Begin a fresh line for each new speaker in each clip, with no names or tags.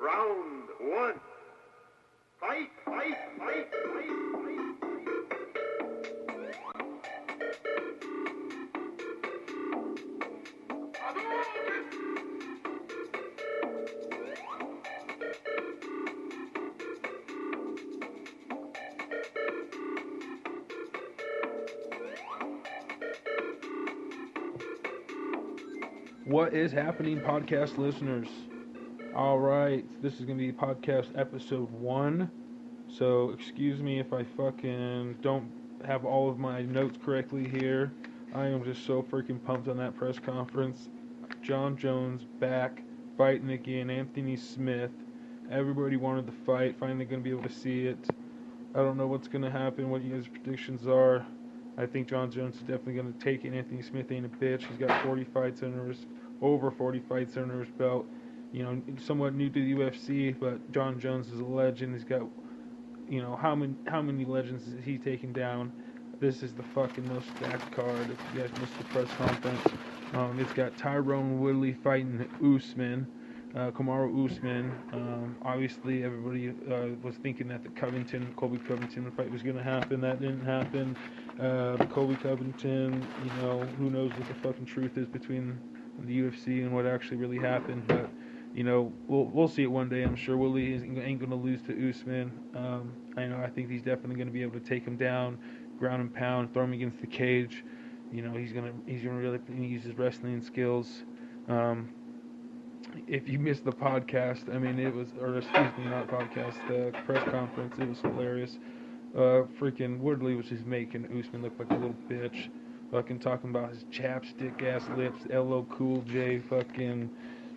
Round one. Fight, fight, fight, fight, fight.
What is happening, podcast listeners? All right, this is going to be podcast episode 1. So, excuse me if I fucking don't have all of my notes correctly here. I am just so freaking pumped on that press conference. Jon Jones back, fighting again. Anthony Smith. Everybody wanted the fight. Finally going to be able to see it. I don't know what's going to happen, what you guys' predictions are. I think Jon Jones is definitely going to take it. Anthony Smith ain't a bitch. He's got 40 fights under his belt. You know, somewhat new to the UFC, but Jon Jones is a legend. He's got, you know, how many legends has he taken down? This is the fucking most stacked card. If you guys missed the press conference, it's got Tyrone Woodley fighting Usman, Kamaru Usman. Obviously, everybody was thinking that the Colby Covington fight was going to happen. That didn't happen. Colby Covington, you know, who knows what the fucking truth is between the UFC and what actually really happened, but you know, we'll see it one day. I'm sure Willie ain't gonna lose to Usman. I think he's definitely gonna be able to take him down, ground and pound, throw him against the cage. You know, he's gonna really use his wrestling skills. If you missed the podcast, not podcast, the press conference, it was hilarious. Freaking Woodley was just making Usman look like a little bitch. Fucking talking about his chapstick ass lips, LL Cool J, fucking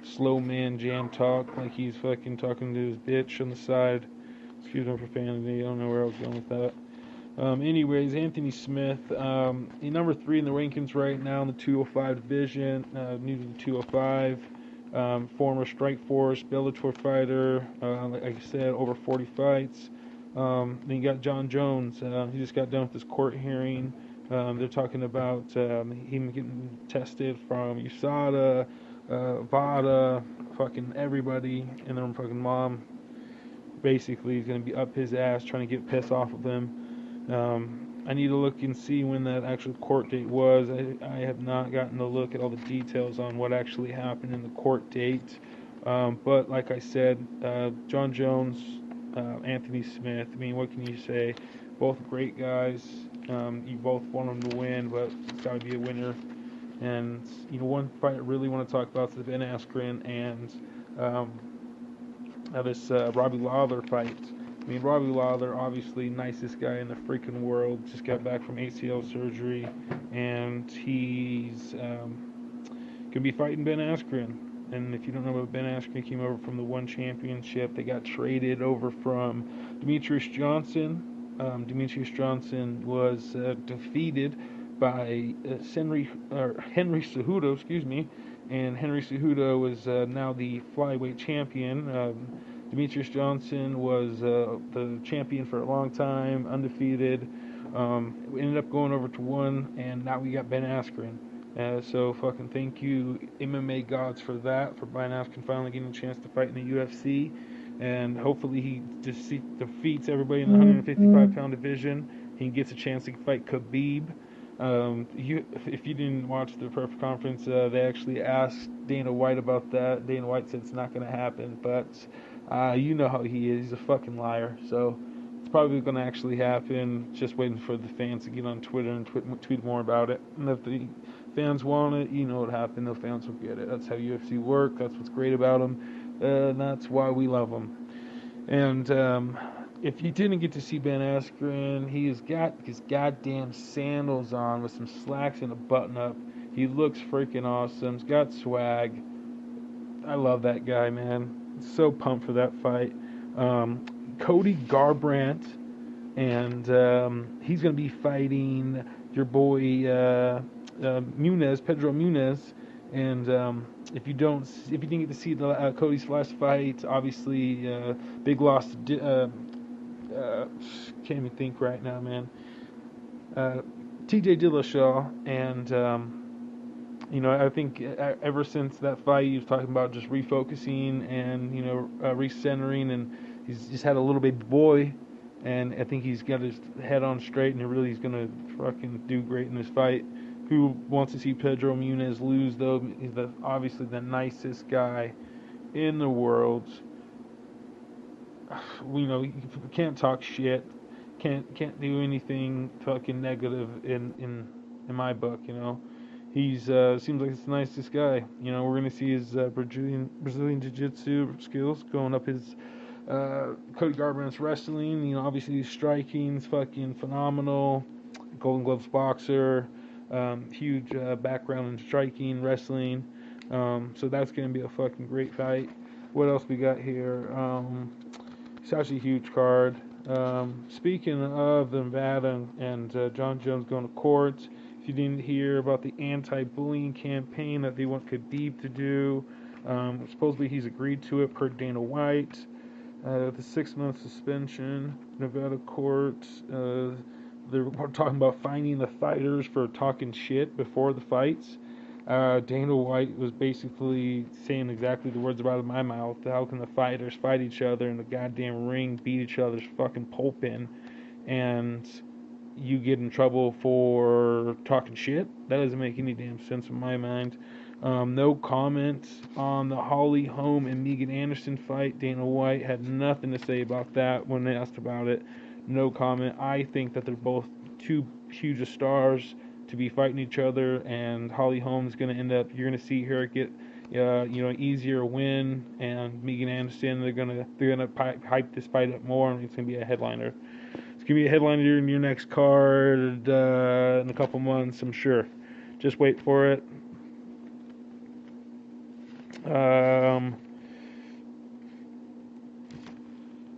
slow man jam talk, like he's fucking talking to his bitch on the side. Excuse my profanity, I don't know where I was going with that. Anyways, Anthony Smith, he's number 3 in the rankings right now in the 205 division, new to the 205. Former Strikeforce, Bellator fighter, like I said, over 40 fights. Then you got Jon Jones. He just got done with his court hearing. They're talking about him getting tested from USADA, VADA, fucking everybody, and their fucking mom. Basically, he's going to be up his ass trying to get pissed off of them. I need to look and see when that actual court date was. I have not gotten to look at all the details on what actually happened in the court date. But like I said, Jon Jones, Anthony Smith, I mean, what can you say? Both great guys. You both want them to win, but it's got to be a winner. And, you know, one fight I really want to talk about is the Ben Askren and this Robbie Lawler fight. I mean, Robbie Lawler, obviously nicest guy in the freaking world, just got back from ACL surgery, and he's going to be fighting Ben Askren. And if you don't know about Ben Askren, he came over from the One Championship. They got traded over from Demetrius Johnson. Demetrius Johnson was defeated by Henry Cejudo, and Henry Cejudo is now the flyweight champion. Demetrius Johnson was the champion for a long time, undefeated. We ended up going over to One, and now we got Ben Askren. So fucking thank you, MMA gods, for that, for Ben Askren finally getting a chance to fight in the UFC. And hopefully he defeats everybody in the 155-pound division. He gets a chance to fight Khabib. If you didn't watch the press conference, they actually asked Dana White about that. Dana White said it's not going to happen, but you know how he is. He's a fucking liar. So it's probably going to actually happen. Just waiting for the fans to get on Twitter and tweet more about it. And if the fans want it, you know what happened. The fans will get it. That's how UFC work. That's what's great about them. That's why we love him. And if you didn't get to see Ben Askren, he's got his goddamn sandals on with some slacks and a button-up. He looks freaking awesome. He's got swag. I love that guy, man. So pumped for that fight. Cody Garbrandt, and he's going to be fighting your boy Pedro Munez. And if you didn't get to see Cody's last fight, obviously big loss to can't even think right now, man. TJ Dillashaw, and I think ever since that fight, he was talking about just refocusing and recentering, and he's just had a little baby boy, and I think he's got his head on straight, and he's gonna fucking do great in this fight. Who wants to see Pedro Munez lose though? He's obviously the nicest guy in the world. You can't talk shit, can't do anything fucking negative in my book. He's seems like it's the nicest guy. We're gonna see his Brazilian jiu-jitsu skills going up his Cody Garbrandt's wrestling. Obviously his striking's fucking phenomenal. Golden Gloves boxer, huge background in striking, wrestling. So that's gonna be a fucking great fight. What else we got here? It's actually a huge card. Speaking of Nevada and Jon Jones going to court, if you didn't hear about the anti-bullying campaign that they want Khabib to do, supposedly he's agreed to it per Dana White. The 6-month suspension, Nevada court, they're talking about fining the fighters for talking shit before the fights. Dana White was basically saying exactly the words out of my mouth. How can the fighters fight each other in the goddamn ring, beat each other's fucking pulp in, and you get in trouble for talking shit? That doesn't make any damn sense in my mind. No comment on the Holly Holm and Megan Anderson fight. Dana White had nothing to say about that when they asked about it. No comment. I think that they're both too huge of stars to be fighting each other, and Holly Holm's going to end up, you're going to see her get easier win, and Megan Anderson, they're gonna hype this fight up more, and it's going to be a headliner. It's going to be a headliner in your next card in a couple months, I'm sure. Just wait for it.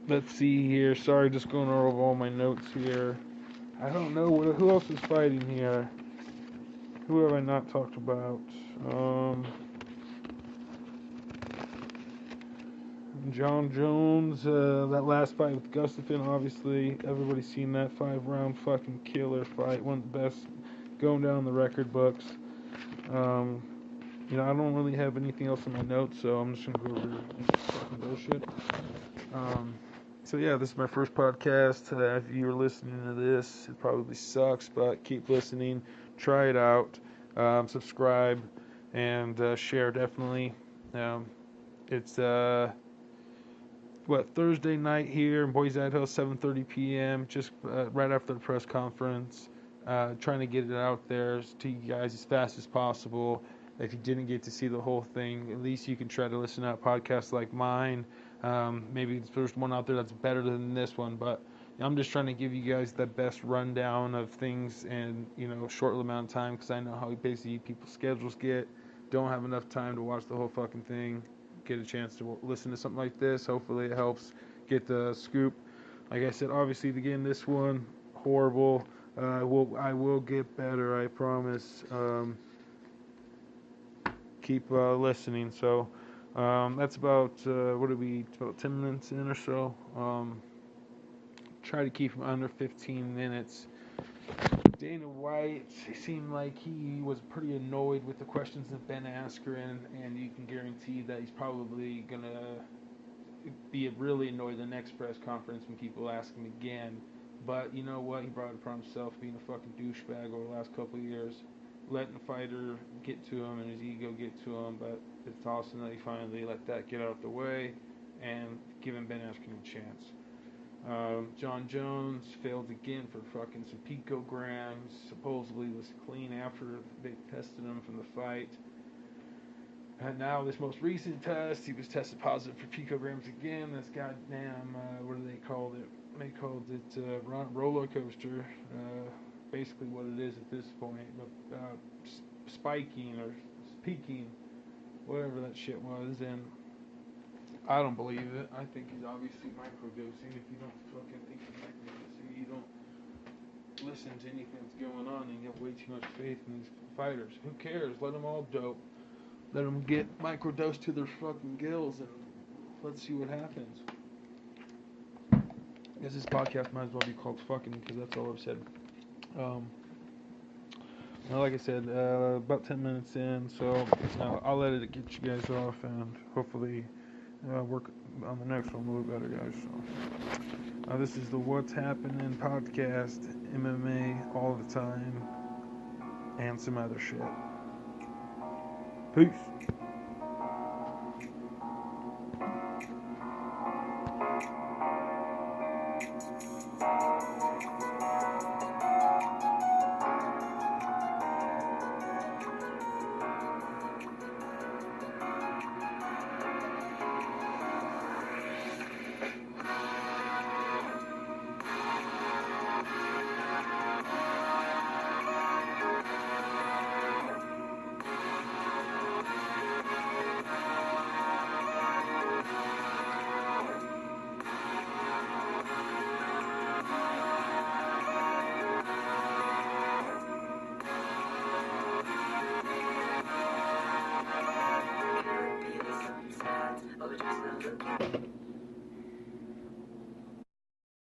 Let's see here. Sorry, just going over all my notes here. I don't know who else is fighting here. Who have I not talked about? Jon Jones, that last fight with Gustafsson, obviously, everybody's seen that 5-round fucking killer fight, one of the best going down the record books. I don't really have anything else in my notes, so I'm just gonna go over fucking bullshit. So yeah, this is my first podcast. If you're listening to this, it probably sucks, but keep listening. Try it out. Subscribe and share definitely. It's Thursday night here in Boise, Idaho, 7:30 p.m. Just right after the press conference. Trying to get it out there to you guys as fast as possible. If you didn't get to see the whole thing, at least you can try to listen to podcasts like mine. Maybe there's one out there that's better than this one, but I'm just trying to give you guys the best rundown of things in a short amount of time, because I know how busy people's schedules get. Don't have enough time to watch the whole fucking thing. Get a chance to listen to something like this. Hopefully it helps get the scoop. Like I said, obviously again, this one horrible. I will get better, I promise. Keep listening. So that's about about 10 minutes in or so. Try to keep them under 15 minutes. Dana White, it seemed like he was pretty annoyed with the questions that Ben asked her, and you can guarantee that he's probably gonna be really annoyed the next press conference when people ask him again. But you know what? He brought it upon himself, being a fucking douchebag over the last couple of years, letting the fighter get to him and his ego get to him. But it's awesome that he finally let that get out of the way and giving Ben Askren a chance. Jon Jones failed again for fucking some picograms. Supposedly was clean after they tested him from the fight. And now this most recent test, he was tested positive for picograms again. This goddamn, what do they call it? They called it roller coaster. Basically what it is at this point. But spiking or peaking, whatever that shit was. And I don't believe it. I think he's obviously microdosing. If you don't fucking think he's microdosing, you don't listen to anything that's going on, and you have way too much faith in these fighters. Who cares? Let them all dope. Let them get microdosed to their fucking gills, and let's see what happens. I guess this podcast might as well be called fucking, because that's all I've said. Well, like I said, about 10 minutes in, so I'll let it get you guys off, and hopefully work on the next one a little better, guys. So this is the What's Happening podcast, MMA all the time, and some other shit. Peace.
Be the sunset, or just a look at